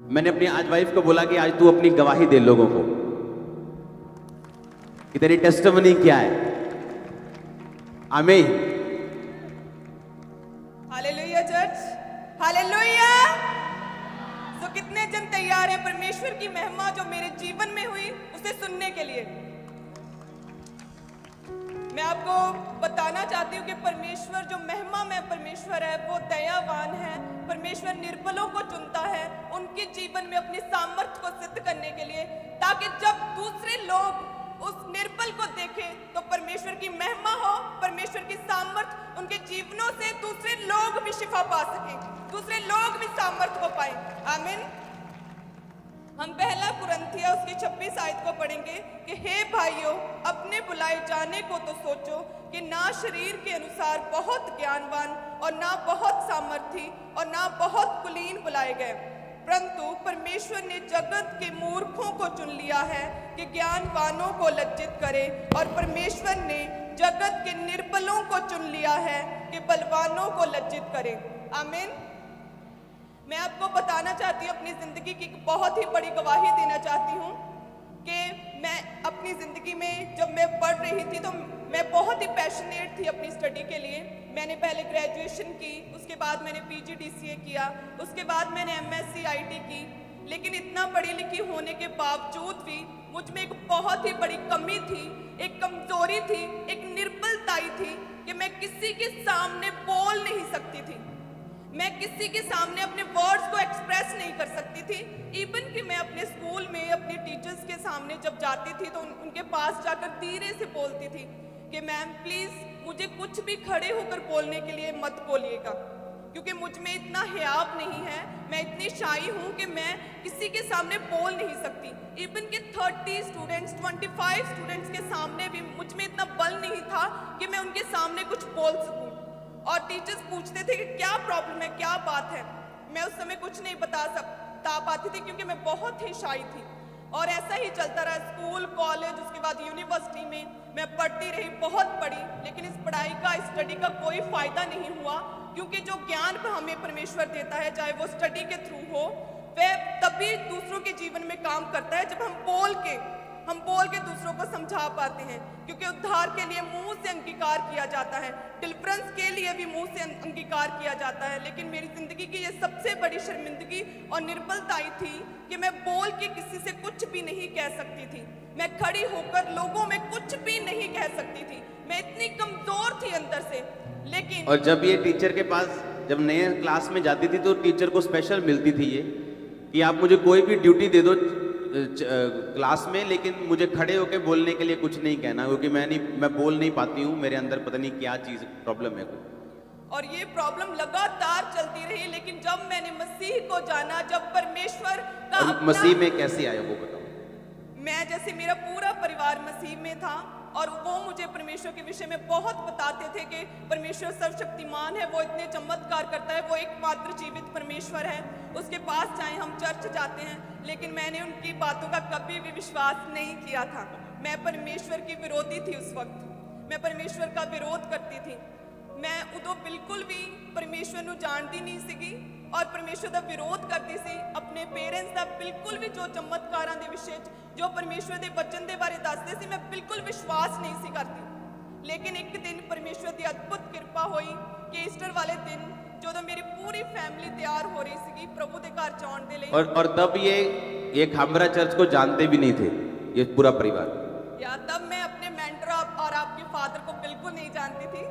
मैंने अपनी आज वाइफ को बोला कि आज तू अपनी गवाही दे लोगों को कि तेरी टेस्टिमनी क्या है। आमीन। Hallelujah church, hallelujah. तो कितने जन तैयार हैं परमेश्वर की महिमा जो मेरे जीवन में हुई उसे सुनने के लिए? मैं आपको बताना चाहती हूँ कि परमेश्वर जो महिमा में परमेश्वर है वो दयावान है। परमेश्वर निर्बलों को चुनता है उनके जीवन में अपनी सामर्थ्य को सिद्ध करने के लिए, ताकि जब दूसरे लोग उस निर्बल को देखें तो परमेश्वर की महिमा हो, परमेश्वर की सामर्थ्य उनके जीवनों से दूसरे लोग भी शिफा पा सकें, दूसरे लोग भी सामर्थ्य को पाएं। आमीन। हम पहला कुरिन्थियों उसकी 26 आयत को पढ़ेंगे कि हे भाइयों, अपने बुलाए जाने को तो सोचो कि ना शरीर के अनुसार बहुत ज्ञानवान और ना बहुत सामर्थी और ना बहुत कुलीन बुलाए गए, परंतु परमेश्वर ने जगत के मूर्खों को चुन लिया है कि ज्ञानवानों को लज्जित करे, और परमेश्वर ने जगत के निर्बलों को चुन लिया है कि बलवानों को लज्जित करे। आमीन। मैं आपको बताना चाहती हूँ, अपनी ज़िंदगी की बहुत ही बड़ी गवाही देना चाहती हूँ कि मैं अपनी ज़िंदगी में जब मैं पढ़ रही थी तो मैं बहुत ही पैशनेट थी अपनी स्टडी के लिए। मैंने पहले ग्रेजुएशन की, उसके बाद मैंने PGDCA किया, उसके बाद मैंने MSc IT की, लेकिन इतना पढ़ी लिखी होने के बावजूद भी मुझ में एक बहुत ही बड़ी कमी थी, एक कमज़ोरी थी, एक निर्बलताई थी कि मैं किसी के सामने बोल नहीं सकती थी, मैं किसी के सामने अपने वर्ड्स को एक्सप्रेस नहीं कर सकती थी। इवन कि मैं अपने स्कूल में अपने टीचर्स के सामने जब जाती थी तो उनके पास जाकर धीरे से बोलती थी कि मैम प्लीज़ मुझे कुछ भी खड़े होकर बोलने के लिए मत बोलिएगा, क्योंकि मुझ में इतना हियाब नहीं है, मैं इतनी शाई हूँ कि मैं किसी के सामने बोल नहीं सकती। इवन कि 30 स्टूडेंट्स 25 स्टूडेंट्स के सामने भी मुझ में इतना बल नहीं था कि मैं उनके सामने कुछ बोल सकूँ। और टीचर्स पूछते थे कि क्या प्रॉब्लम है, क्या बात है, मैं उस समय कुछ नहीं बता पाती थी क्योंकि मैं बहुत ही शाई थी। और ऐसा ही चलता रहा, स्कूल, कॉलेज, उसके बाद यूनिवर्सिटी में मैं पढ़ती रही, बहुत पढ़ी, लेकिन इस पढ़ाई का, इस स्टडी का कोई फ़ायदा नहीं हुआ, क्योंकि जो ज्ञान हमें परमेश्वर देता है, चाहे वो स्टडी के थ्रू हो, वह तभी दूसरों के जीवन में काम करता है जब हम बोल के दूसरों को समझा पाते हैं। क्योंकि उद्धार के लिए मुंह से अंगीकार किया जाता है, डिलीवरेंस के लिए भी मुंह से अंगीकार किया जाता है, लेकिन मेरी जिंदगी की ये सबसे बड़ी शर्मिंदगी और निर्बलताई थी कि मैं बोल के किसी से कुछ भी नहीं कह सकती थी, मैं खड़ी होकर लोगों में कुछ भी नहीं कह सकती थी, मैं इतनी कमजोर थी अंदर से। लेकिन और जब ये टीचर के पास जब नए क्लास में जाती थी तो टीचर को स्पेशल मिलती थी ये कि आप मुझे कोई भी ड्यूटी दे दो क्लास में, लेकिन मुझे खड़े होकर बोलने के लिए कुछ नहीं कहना, क्योंकि मैं बोल नहीं पाती हूँ, मेरे अंदर पता नहीं क्या चीज़ प्रॉब्लम है कोई। और ये प्रॉब्लम लगातार चलती रही, लेकिन जब मैंने मसीह को जाना, जब परमेश्वर का मसीह में कैसे आया वो बताओ। मैं जैसे मेरा पूरा परिवार मसीह में था और वो मुझे परमेश्वर के विषय में बहुत बताते थे कि परमेश्वर सर्वशक्तिमान है, वो इतने चमत्कार करता है, वो एकमात्र जीवित परमेश्वर है, उसके पास चाहे हम चर्च जाते हैं, लेकिन मैंने उनकी बातों का कभी भी विश्वास नहीं किया था। मैं परमेश्वर की विरोधी थी उस वक्त, मैं परमेश्वर का विरोध करती थी, मैं उदो बिल्कुल भी परमेश्वर को जानती नहीं सीगी और परमेश्वर का विरोध करती सी। अपने पेरेंट्स का बिल्कुल भी जो चमत्कारां दे विषय जो परमेश्वर के वचन के बारे दसते सी मैं बिल्कुल विश्वास नहीं सी करती। लेकिन एक दिन परमेश्वर की अद्भुत कृपा हुई कि ईस्टर वाले दिन जो मेरी पूरी फैमिली तैयार हो रही सी प्रभु के घर जाने के लिए, और तब ये खामरा चर्च को जानते भी नहीं थे ये पूरा परिवार, या तब मैं अपने मेंटर और आपके फादर को बिल्कुल नहीं जानती थी।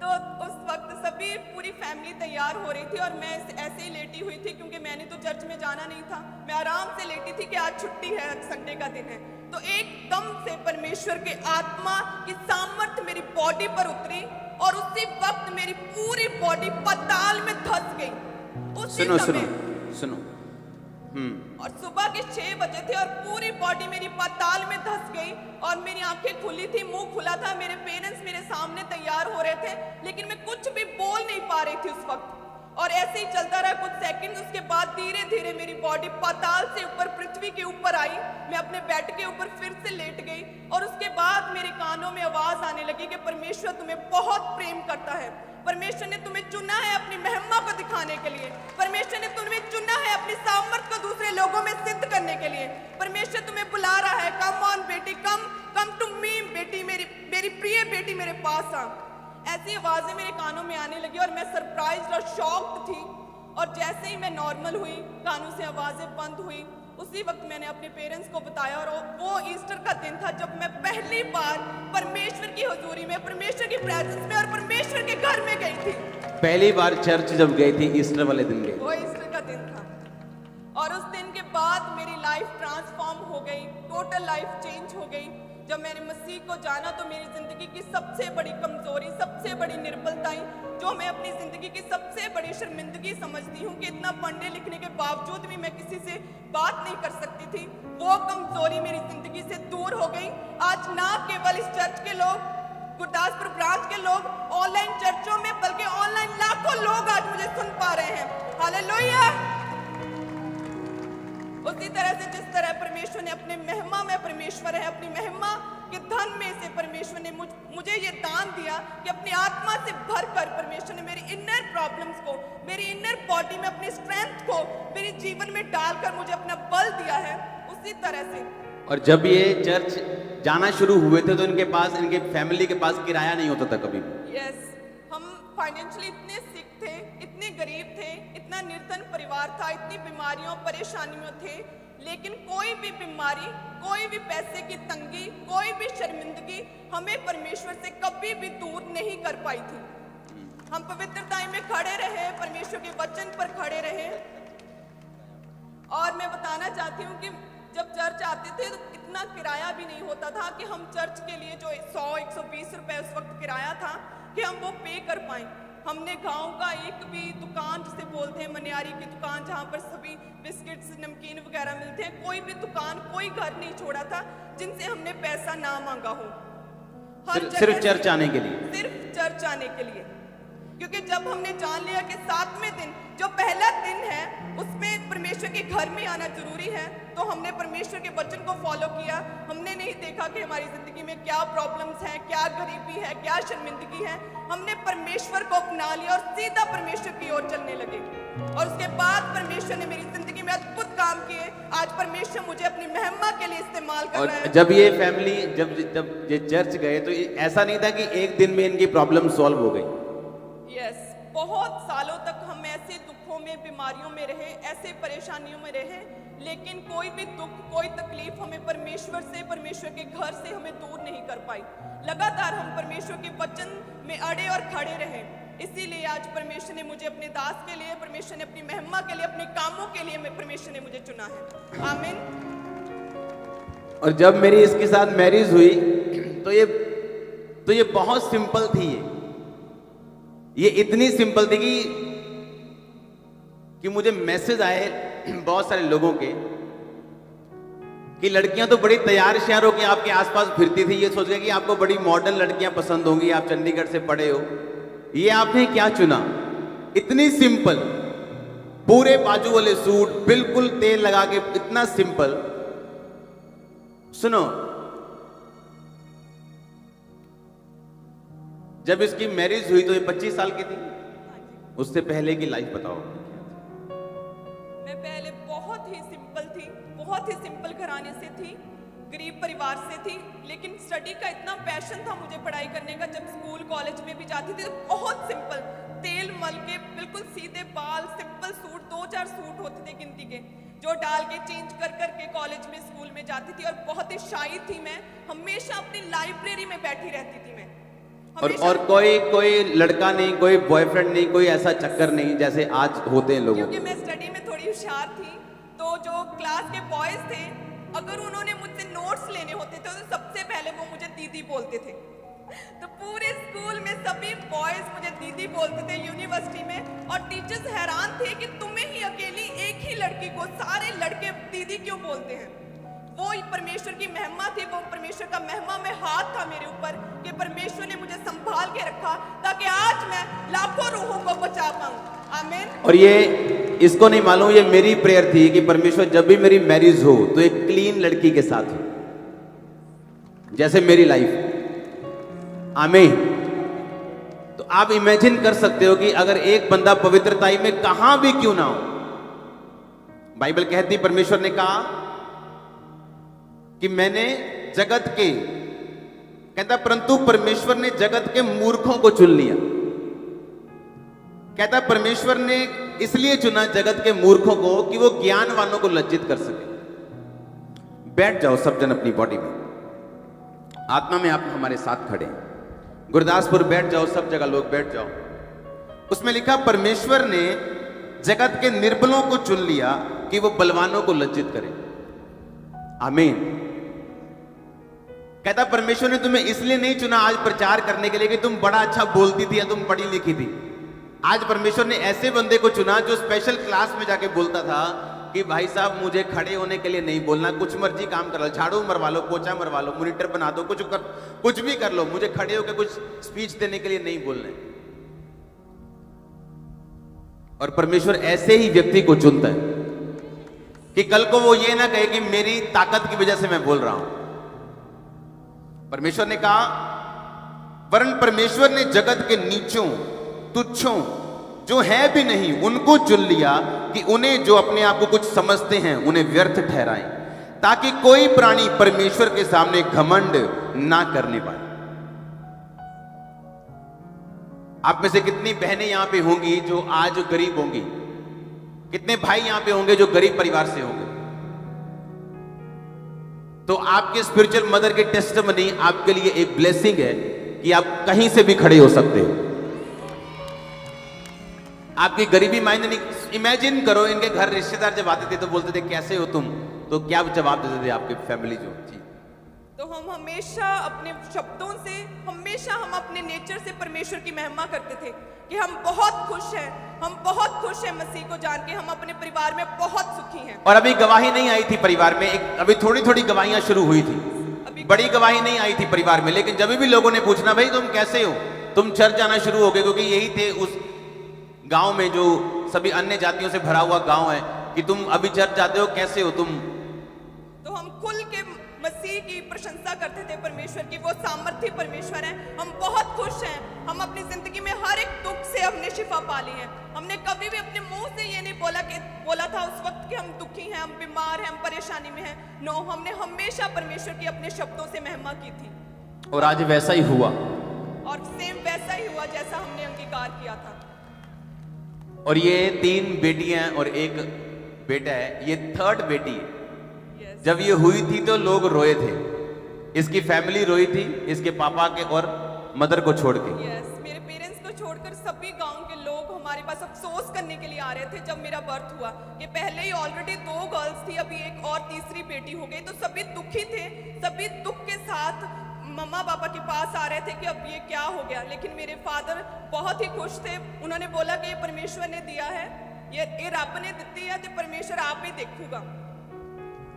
तो उस वक्त सभी पूरी फैमिली तैयार हो रही थी और मैं ऐसे ही लेटी हुई थी, क्योंकि मैंने तो चर्च में जाना नहीं था, मैं आराम से लेटी थी कि आज छुट्टी है, आज संडे का दिन है। तो एकदम से परमेश्वर के आत्मा की सामर्थ्य मेरी बॉडी पर उतरी और उसी वक्त मेरी पूरी बॉडी पाताल में धंस गई। उसी सुनो और सुबह के 6 बजे थे और पूरी बॉडी मेरी पाताल में धंस गई और मेरी आंखें खुली थी, मुंह खुला था, मेरे पेरेंट्स मेरे सामने तैयार हो रहे थे, लेकिन मैं कुछ भी बोल नहीं पा रही थी उस वक्त। और ऐसे ही चलता रहा कुछ सेकंड, उसके बाद धीरे धीरे मेरी बॉडी पाताल से ऊपर पृथ्वी के ऊपर आई, मैं अपने बेड के ऊपर फिर से लेट गई और उसके बाद मेरे कानों में आवाज आने लगी कि परमेश्वर तुम्हें बहुत प्रेम करता है, परमेश्वर ने तुम्हें चुना है अपनी महिमा को दिखाने के लिए, परमेश्वर ने तुम्हें चुना है अपनी सामर्थ को पास आ। ऐसी आवाजें मेरे कानों में आने लगी और मैं सरप्राइज्ड और शॉक्ड थी। और जैसे ही मैं नॉर्मल हुई, कानों से आवाजें बंद हुई, उसी वक्त मैंने अपने पेरेंट्स को बताया। और वो ईस्टर का दिन था जब मैं पहली बार परमेश्वर की हुजूरी में, परमेश्वर की प्रेजेंस में और परमेश्वर के घर में गई थी। पहली बार चर्च जब गई थी, ईस्टर वाले दिन गई। वो ईस्टर का दिन था और उस दिन के बाद मेरी लाइफ ट्रांसफॉर्म हो गई, टोटल लाइफ चेंज हो गई। जब मैंने मसीह को जाना तो मेरी जिंदगी की सबसे बड़ी कमजोरी, सबसे बड़ी निर्बलताएं, जो मैं अपनी जिंदगी की सबसे बड़ी शर्मिंदगी समझती हूँ कि इतना पढ़ने लिखने के बावजूद भी मैं किसी से बात नहीं कर सकती थी, वो कमजोरी मेरी जिंदगी से दूर हो गई। आज ना केवल इस चर्च के लोग, गुरदासपुर ब्रांच के लोग, ऑनलाइन चर्चों में, बल्कि ऑनलाइन लाखों लोग आज मुझे सुन पा रहे हैं। हालेलुया। उसी तरह से जिस तरह परमेश्वर ने अपने महिमा में, परमेश्वर है, अपनी महिमा के धन में से परमेश्वर ने मुझे ये दान दिया कि अपनी आत्मा से भरकर परमेश्वर ने मेरी इनर प्रॉब्लम्स को, मेरी इनर बॉडी में अपनी स्ट्रेंथ को मेरे जीवन में डालकर मुझे अपना बल दिया है। उसी तरह से और जब ये चर्च जाना शुरू हुए थे तो इनके पास, इनके फैमिली के पास किराया नहीं होता था कभी भी। यस, हम फाइनेंशियली इतने सिक थे, इतने गरीब थे, इतना निर्धन परिवार था, इतनी बीमारियों परेशानियों थे, लेकिन कोई भी बीमारी, कोई भी पैसे की तंगी, कोई भी शर्मिंदगी हमें परमेश्वर से कभी भी दूर नहीं कर पाई थी। हम पवित्रता में खड़े रहे, परमेश्वर के वचन पर खड़े रहे। और मैं बताना चाहती हूँ कि जब चर्च आते थे तो इतना किराया भी नहीं होता था कि हम चर्च के लिए जो 100-120 रुपए उस वक्त किराया था कि हम वो पे कर पाएं। हमने गांव का एक भी दुकान, जिसे बोलते हैं मनियारी की दुकान, जहां पर सभी बिस्किट्स, नमकीन वगैरह मिलते हैं, कोई भी दुकान, कोई घर नहीं छोड़ा था जिनसे हमने पैसा ना मांगा हो। सिर्फ चर्च आने के लिए, सिर्फ चर्च आने के लिए। क्योंकि जब हमने जान लिया कि 7वें दिन, जो पहला दिन है, उसमें परमेश्वर के घर में आना जरूरी है, तो हमने परमेश्वर के वचन को फॉलो किया। हमने नहीं देखा कि हमारी जिंदगी में क्या प्रॉब्लम्स हैं, क्या गरीबी है, क्या शर्मिंदगी है। हमने परमेश्वर को अपना लिया और सीधा परमेश्वर की ओर चलने लगे। और उसके बाद परमेश्वर ने मेरी जिंदगी में अद्भुत काम किए। आज परमेश्वर मुझे अपनी महिमा के लिए इस्तेमाल कर रहा है। जब ये फैमिली, जब ये चर्च गए तो ऐसा नहीं था कि एक दिन में इनकी प्रॉब्लम सॉल्व हो गई। यस, बहुत सालों तक हम ऐसे दुखों में, बीमारियों में रहे, ऐसे परेशानियों में रहे, लेकिन कोई भी दुख, कोई तकलीफ हमें परमेश्वर से, परमेश्वर के घर से हमें दूर नहीं कर पाई। लगातार हम परमेश्वर के वचन में अड़े और खड़े रहे। इसीलिए आज परमेश्वर ने मुझे अपने दास के लिए, परमेश्वर ने अपनी महिमा के लिए, अपने कामों के लिए परमेश्वर ने मुझे चुना है। आमीन। और जब मेरी इसके साथ मैरिज हुई तो ये बहुत सिंपल थी। ये इतनी सिंपल थी कि मुझे मैसेज आए बहुत सारे लोगों के कि लड़कियां तो बड़ी तैयार श्यार होकर आपके आसपास फिरती थी, ये सोच के कि आपको बड़ी मॉडर्न लड़कियां पसंद होंगी, आप चंडीगढ़ से पढ़े हो, ये आपने क्या चुना? इतनी सिंपल, पूरे बाजू वाले सूट, बिल्कुल तेल लगा के, इतना सिंपल। सुनो, जब इसकी मैरिज हुई तो ये 25 साल की थी। उससे पहले की लाइफ बताओ। मैं पहले बहुत ही सिंपल थी, बहुत ही सिंपल घराने से थी, गरीब परिवार से थी, लेकिन स्टडी का इतना पैशन था मुझे पढ़ाई करने का। जब स्कूल कॉलेज में भी जाती थी तो बहुत सिंपल, तेल मल के, बिल्कुल सीधे बाल, सिंपल सूट, 2-4 सूट होते थे गिनती के, जो डाल के चेंज कर करके कॉलेज में, स्कूल में जाती थी। और बहुत ही शाई थी मैं, हमेशा अपनी लाइब्रेरी में बैठी रहती थी मैं। और कोई लड़का नहीं, कोई बॉयफ्रेंड नहीं, कोई ऐसा चक्कर नहीं जैसे आज होते हैं लोगों। क्योंकि मैं स्टडी में थोड़ी होशियार थी, तो जो क्लास के बॉयज थे, अगर उन्होंने मुझसे नोट्स लेने होते थे तो सबसे पहले वो मुझे दीदी बोलते थे। तो पूरे स्कूल में सभी बॉयज मुझे दीदी बोलते थे, यूनिवर्सिटी में। और टीचर्स हैरान थे कि तुम्हें ही अकेली एक ही लड़की को सारे लड़के दीदी क्यों बोलते हैं। वो परमेश्वर की महिमा थी, वो परमेश्वर का महिमा में हाथ था मेरे ऊपर कि परमेश्वर ने मुझे संभाल के रखा ताकि आज मैं लाखों रूहों को बचा पाऊं। आमीन। और ये इसको नहीं मालूम, ये मेरी प्रेयर थी कि परमेश्वर जब भी मेरी मैरिज हो तो एक क्लीन लड़की के साथ हो, जैसे मेरी लाइफ। आमीन। तो आप इमेजिन कर सकते हो कि अगर एक बंदा पवित्रताई में कहां भी क्यों ना हो, बाइबल कहती, परमेश्वर ने कहा कि मैंने जगत के कहता परंतु परमेश्वर ने जगत के मूर्खों को चुन लिया। कहता परमेश्वर ने इसलिए चुना जगत के मूर्खों को कि वो ज्ञानवानों को लज्जित कर सके। बैठ जाओ सब जन अपनी बॉडी में, आत्मा में आप हमारे साथ खड़े हैं। गुरदासपुर बैठ जाओ, सब जगह लोग बैठ जाओ। उसमें लिखा परमेश्वर ने जगत के निर्बलों को चुन लिया कि वो बलवानों को लज्जित करे। आमीन। कहता परमेश्वर ने तुम्हें इसलिए नहीं चुना आज प्रचार करने के लिए कि तुम बड़ा अच्छा बोलती थी या तुम पढ़ी लिखी थी। आज परमेश्वर ने ऐसे बंदे को चुना जो स्पेशल क्लास में जाके बोलता था कि भाई साहब मुझे खड़े होने के लिए नहीं बोलना, कुछ मर्जी काम कर लो, झाड़ू मरवा लो, पोछा मरवा लो, मॉनिटर बना दो, कुछ भी कर लो, मुझे खड़े होकर कुछ स्पीच देने के लिए नहीं बोलना है। और परमेश्वर ऐसे ही व्यक्ति को चुनता है कि कल को वो ये ना कहे कि मेरी ताकत की वजह से मैं बोल रहा हूं। परमेश्वर ने कहा वरन परमेश्वर ने जगत के नीचों तुच्छों जो है भी नहीं उनको चुन लिया कि उन्हें जो अपने आप को कुछ समझते हैं उन्हें व्यर्थ ठहराएं, ताकि कोई प्राणी परमेश्वर के सामने घमंड ना करने पाए। आप में से कितनी बहनें यहां पे होंगी जो आज गरीब होंगी, कितने भाई यहां पे होंगे जो गरीब परिवार से होंगे। तो आपके स्पिरिचुअल मदर की टेस्टिमनी आपके लिए एक ब्लेसिंग है कि आप कहीं से भी खड़े हो सकते हो। आपकी गरीबी मायने नहीं। इमेजिन करो इनके घर रिश्तेदार जब आते थे तो बोलते थे कैसे हो तुम, तो क्या जवाब देते थे आपके फैमिली जो जी? तो हम हमेशा अपने शब्दों से, हमेशा हम अपने नेचर से परमेश्वर की महिमा करते थे कि हम बहुत खुश हैं, हम बहुत खुश हैं मसीह को जान के, हम अपने परिवार में बहुत सुखी हैं। और अभी गवाही नहीं आई थी परिवार में, अभी थोड़ी थोड़ी गवाहियां शुरू हुई थी, बड़ी गवाही नहीं आई थी परिवार में। लेकिन जब भी लोगों ने पूछना भाई तुम कैसे हो, तुम चर्च जाना शुरू हो गए, क्योंकि यही थे उस गांव में जो सभी अन्य जातियों से भरा हुआ गांव है कि तुम अभी चर्च जाते हो, कैसे हो तुम। तो हम खुल के मसीह की प्रशंसा करते थे परमेश्वर की, वो सामर्थ्य परमेश्वर है। हम बहुत खुश हैं, हम अपनी जिंदगी में हर एक दुख से हमने शिफा पा ली है। हमने कभी भी अपने मुंह से ये नहीं बोला था उस वक्त कि हम दुखी हैं, हम बीमार हैं, हम परेशानी में हैं। नो, हमने हमेशा परमेश्वर की अपने शब्दों से महिमा की थी। और आज वैसा ही हुआ, और सेम वैसा ही हुआ जैसा हमने अंगीकार किया था। और ये 3 बेटियां और 1 बेटा है, ये 3rd बेटी है। जब ये हुई थी तो लोग रोए थे, इसकी फैमिली रोई थी, इसके पापा के और मदर को छोड़ के। मेरे पेरेंट्स को छोड़कर सभी गांव के लोग हमारे पास अफसोस करने के लिए आ रहे थे जब मेरा बर्थ हुआ कि पहले ही ऑलरेडी 2 गर्ल्स थी, अभी एक और तीसरी बेटी हो गई। तो सभी दुखी थे, सभी दुख के साथ मम्मा पापा के पास आ रहे थे कि अब ये क्या हो गया। लेकिन मेरे फादर बहुत ही खुश थे, उन्होंने बोला कि ये परमेश्वर ने दिया है, ये रब ने दी है, तो परमेश्वर आप ही देखूगा।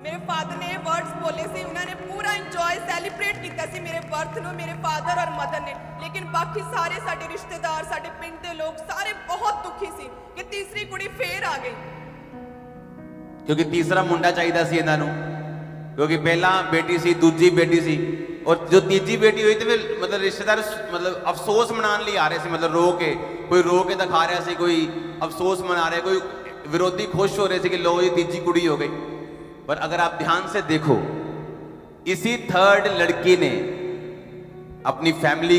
मेरे फादर ने वर्ड्स बोले से उन्होंने पूरा इंजॉय सेलिब्रेट किया सी मेरे बर्थ नो, मेरे फादर और मदर ने। लेकिन बाकी सारे साडे रिश्तेदार, साडे पिंड के लोग सारे बहुत दुखी सी कि तीसरी कुड़ी फेर आ गई, क्योंकि तीसरा मुंडा चाहिए सी इन्हां नूं, क्योंकि पहला बेटी सी, दूजी बेटी सी, और जो तीजी बेटी हुई तो फिर मतलब रिश्तेदार मतलब अफसोस मनाने लिए आ रहे थे, मतलब रो के, कोई रो के दिखा रहा सी, कोई अफसोस मना रहे, कोई विरोधी खुश हो रहे थे कि लो ये तीजी कुड़ी हो गई। पर अगर आप ध्यान से देखो, इसी 3rd लड़की ने अपनी फैमिली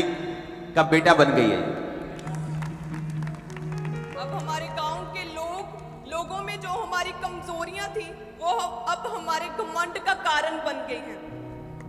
का बेटा बन गई है। अब हमारे गांव के लोगों में जो हमारी कमजोरियां थी वो अब हमारे घमंड का कारण बन गई हैं।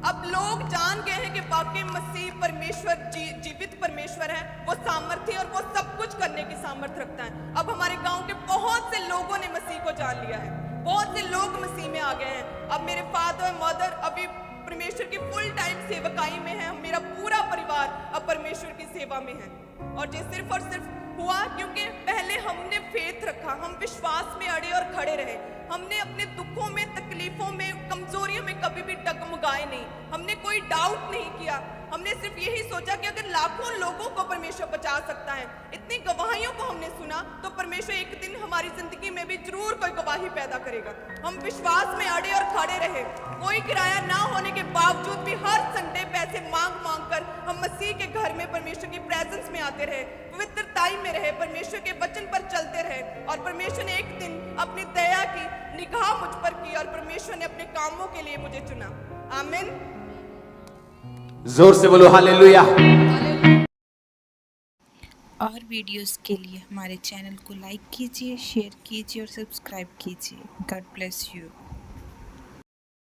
अब लोग जान गए हैं कि वाकई मसीह परमेश्वर जीवित परमेश्वर है, वो सामर्थ्य और वो सब कुछ करने की सामर्थ्य रखता है। अब हमारे गांव के बहुत से लोगों ने मसीह को जान लिया है, बहुत से लोग मसीह में आ गए हैं। अब मेरे फादर मदर अभी परमेश्वर की फुल टाइम सेवकाई में है, मेरा पूरा परिवार अब परमेश्वर की सेवा में है। और ये सिर्फ और सिर्फ हुआ क्योंकि पहले हमने फेथ रखा, हम विश्वास में अड़े और खड़े रहे। हमने अपने दुखों में, तकलीफों में, कमजोरियों में कभी भी डगमगाए नहीं, हमने कोई डाउट नहीं किया। हमने सिर्फ यही सोचा कि अगर लाखों लोगों को परमेश्वर बचा सकता है, इतनी गवाहियों को हमने सुना, तो परमेश्वर एक दिन हमारी जिंदगी में भी जरूर कोई गवाही पैदा करेगा। हम विश्वास में अड़े और खड़े रहे, कोई किराया ना होने के बावजूद भी हर संडे पैसे मांग कर हम मसीह के घर में परमेश्वर की प्रेजेंस में आते रहे, पवित्रताई में रहे, परमेश्वर के वचन पर चलते रहे। और परमेश्वर ने एक दिन अपनी दया की निगाह मुझ पर की और परमेश्वर ने अपने कामों के लिए मुझे चुना। आमीन। जोर से बोलो हालेलुया। और वीडियोस के लिए हमारे चैनल को लाइक कीजिए, शेयर कीजिए और सब्सक्राइब कीजिए। God bless you.